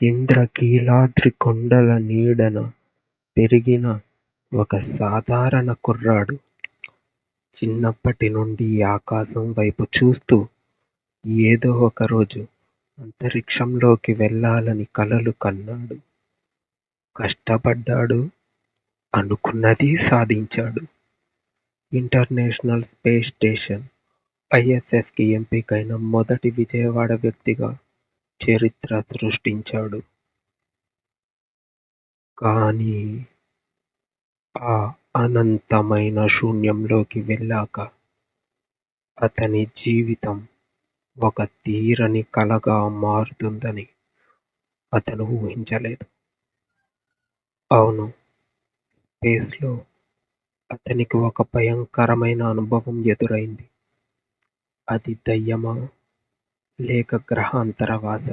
ఇంద్రకీలాద్రి కొండల నీడన పెరిగిన ఒక సాధారణ కుర్రాడు. చిన్నప్పటి నుండి ఆకాశం వైపు చూస్తూ ఏదో ఒకరోజు అంతరిక్షంలోకి వెళ్ళాలని కలలు కన్నాడు. కష్టపడ్డాడు, అనుకున్నది సాధించాడు. ఇంటర్నేషనల్ స్పేస్ స్టేషన్ ISSకి ఎంపికైన మొదటి విజయవాడ వ్యక్తిగా చరిత్ర సృష్టించాడు. కానీ ఆ అనంతమైన శూన్యంలోకి వెళ్ళాక అతని జీవితం ఒక తీరని కలగా మారుతుందని అతను ఊహించలేదు. అవును, స్పేస్లో అతనికి ఒక భయంకరమైన అనుభవం ఎదురైంది. అది దయ్యమా లేక గ్రహాంతరవాస?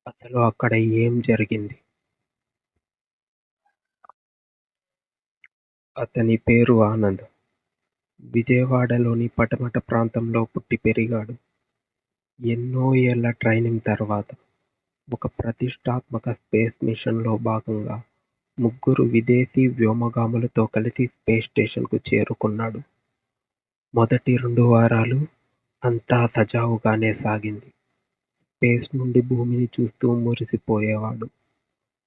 అసలు అక్కడ ఏం జరిగింది? అతని పేరు ఆనంద్. విజయవాడలోని పటమట ప్రాంతంలో పుట్టి పెరిగాడు. ఎన్నో ఏళ్ల ట్రైనింగ్ తర్వాత ఒక ప్రతిష్టాత్మక స్పేస్ మిషన్లో భాగంగా ముగ్గురు విదేశీ వ్యోమగాములతో కలిసి స్పేస్ స్టేషన్కు చేరుకున్నాడు. మొదటి 2 వారాలు అంతా సజావుగానే సాగింది. స్పేస్ నుండి భూమిని చూస్తూ మురిసిపోయేవాడు.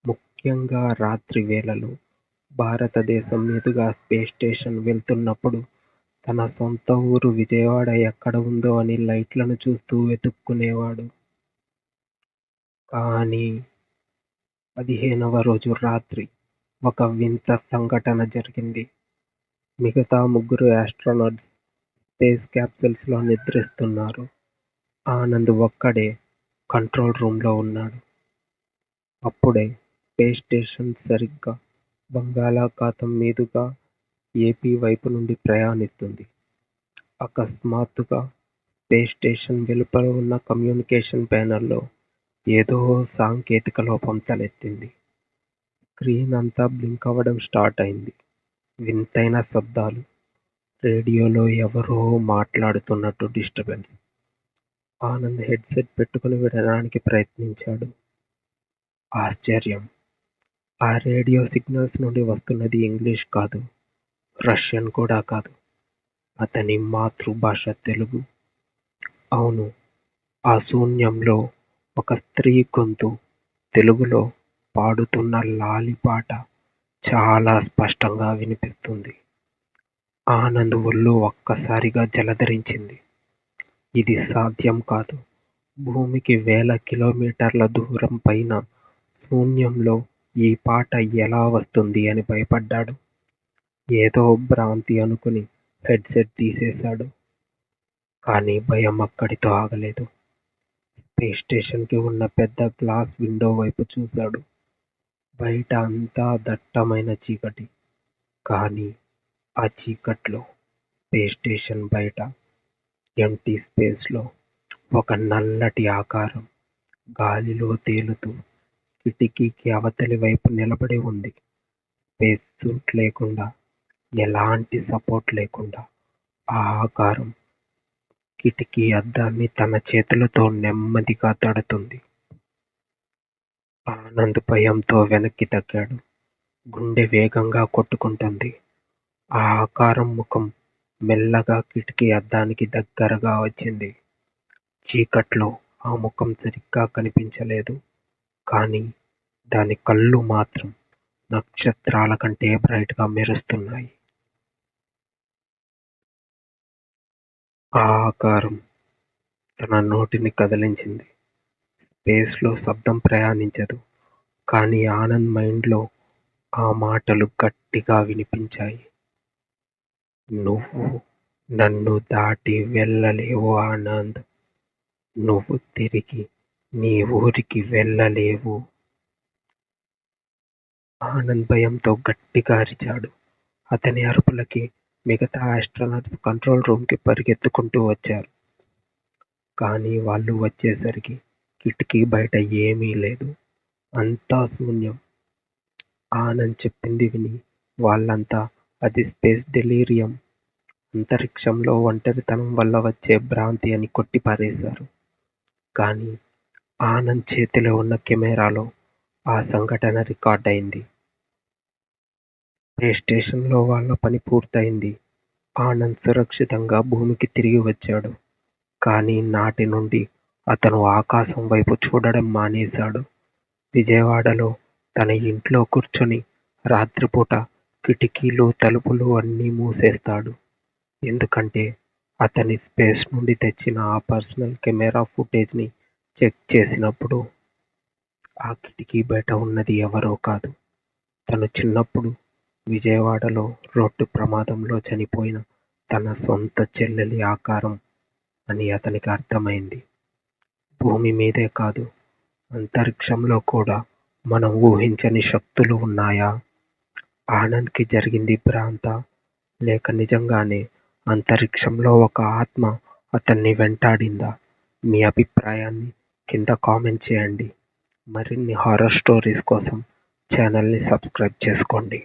ముఖ్యంగా రాత్రి వేళలో భారతదేశం మీదుగా స్పేస్ స్టేషన్ వెళ్తున్నప్పుడు తన సొంత ఊరు విజయవాడ ఎక్కడ ఉందో అని లైట్లను చూస్తూ వెతుక్కునేవాడు. కానీ 15వ రోజు రాత్రి ఒక వింత సంఘటన జరిగింది. మిగతా ముగ్గురు ఆస్ట్రోనాట్స్ స్పేస్ క్యాప్సూల్స్ లో నిద్రిస్తున్నారు. ఆనంద్ ఒక్కడే కంట్రోల్ రూమ్లో ఉన్నాడు. అప్పుడే స్పేస్ స్టేషన్ సరిగ్గా బంగాళాఖాతం మీదుగా ఏపీ వైపు నుండి ప్రయాణిస్తుంది. అకస్మాత్తుగా స్పేస్ స్టేషన్ వెలుపల ఉన్న కమ్యూనికేషన్ ప్యానెల్లో ఏదో సాంకేతిక లోపం తలెత్తింది. స్క్రీన్ అంతా బ్లింక్ అవ్వడం స్టార్ట్ అయింది. వింతైన శబ్దాలు, రేడియోలో ఎవరో మాట్లాడుతున్నట్టు డిస్టర్బెన్స్. ఆనంద్ హెడ్సెట్ పెట్టుకుని వినడానికి ప్రయత్నించాడు. ఆశ్చర్యం! ఆ రేడియో సిగ్నల్స్ నుండి వస్తున్నది ఇంగ్లీష్ కాదు, రష్యన్ కూడా కాదు. అతని మాతృభాష తెలుగు. అవును, ఆ శూన్యంలో ఒక స్త్రీ గొంతు తెలుగులో పాడుతున్న లాలిపాట చాలా స్పష్టంగా వినిపిస్తుంది. ఆనంద్ ఒళ్ళు ఒక్కసారిగా జలధరించింది. ఇది సాధ్యం కాదు. భూమికి వేల కిలోమీటర్ల దూరం పైన శూన్యంలో ఈ పాట ఎలా వస్తుంది అని భయపడ్డాడు. ఏదో భ్రాంతి అనుకుని హెడ్సెట్ తీసేశాడు. కానీ భయం అక్కడితో ఆగలేదు. స్పేస్ స్టేషన్కి ఉన్న పెద్ద గ్లాస్ విండో వైపు చూశాడు. బయట అంతా దట్టమైన చీకటి. కానీ ఆ చీకట్లో స్పేస్ స్టేషన్ బయట ఎంటీ స్పేస్లో ఒక నల్లటి ఆకారం గాలిలో తేలుతూ కిటికీకి అవతలి వైపు నిలబడి ఉంది. స్పేస్ సూట్ లేకుండా, ఎలాంటి సపోర్ట్ లేకుండా ఆ ఆకారం కిటికీ అద్దాన్ని తన చేతులతో నెమ్మదిగా తడుతుంది. ఆనంద్ భయంతో వెనక్కి తగ్గాడు. గుండె వేగంగా కొట్టుకుంటుంది. ఆ ఆకారం ముఖం మెల్లగా కిటికీ అద్దానికి దగ్గరగా వచ్చింది. చీకట్లో ఆ ముఖం సరిగ్గా కనిపించలేదు. కానీ దాని కళ్ళు మాత్రం నక్షత్రాల కంటే బ్రైట్ గా మెరుస్తున్నాయి. ఆ ఆకారం తన నోటిని కదిలించింది. స్పేస్ లో శబ్దం ప్రయాణించదు. కానీ ఆనంద్ మైండ్ లో ఆ మాటలు గట్టిగా వినిపించాయి. నువ్వు నన్ను దాటి వెళ్ళలేవు ఆనంద్. నువ్వు తిరిగి నీ ఊరికి వెళ్ళలేవు. ఆనంద్ భయంతో గట్టిగా అరిచాడు. అతని అరుపులకి మిగతా ఆస్ట్రోనాట్స్ కంట్రోల్ రూమ్ కి పరిగెత్తుకుంటూ వచ్చారు. కానీ వాళ్ళు వచ్చేసరికి కిటికీ బయట ఏమీ లేదు. అంతా శూన్యం. ఆనంద్ చెప్పింది విని వాళ్ళంతా అది స్పేస్ డెలీరియం, అంతరిక్షంలో ఒంటరితనం వల్ల వచ్చే భ్రాంతి అని కొట్టిపారేశారు. కానీ ఆనంద్ చేతిలో ఉన్న కెమెరాలో ఆ సంఘటన రికార్డయింది. స్పేస్ స్టేషన్లో వాళ్ళ పని పూర్తయింది. ఆనంద్ సురక్షితంగా భూమికి తిరిగి వచ్చాడు. కానీ నాటి నుండి అతను ఆకాశం వైపు చూడడం మానేశాడు. విజయవాడలో తన ఇంట్లో కూర్చొని రాత్రిపూట కిటికీలు, తలుపులు అన్నీ మూసేస్తాడు. ఎందుకంటే అతని స్పేస్ నుండి తెచ్చిన ఆ పర్సనల్ కెమెరా ఫుటేజ్ని చెక్ చేసినప్పుడు ఆ కిటికీ బయట ఉన్నది ఎవరో కాదు, తను చిన్నప్పుడు విజయవాడలో రోడ్డు ప్రమాదంలో చనిపోయిన తన సొంత చెల్లెలి ఆకారం అని అతనికి అర్థమైంది. భూమి మీదే కాదు, అంతరిక్షంలో కూడా మనం ఊహించని శక్తులు ఉన్నాయా? ఆనంద్కి జరిగింది భ్రాంతా, లేక నిజంగానే అంతరిక్షంలో ఒక ఆత్మ అతన్ని వెంటాడిందా? మీ అభిప్రాయాన్ని కింద కామెంట్ చేయండి. మరిన్ని హారర్ స్టోరీస్ కోసం ఛానల్ని సబ్స్క్రైబ్ చేసుకోండి.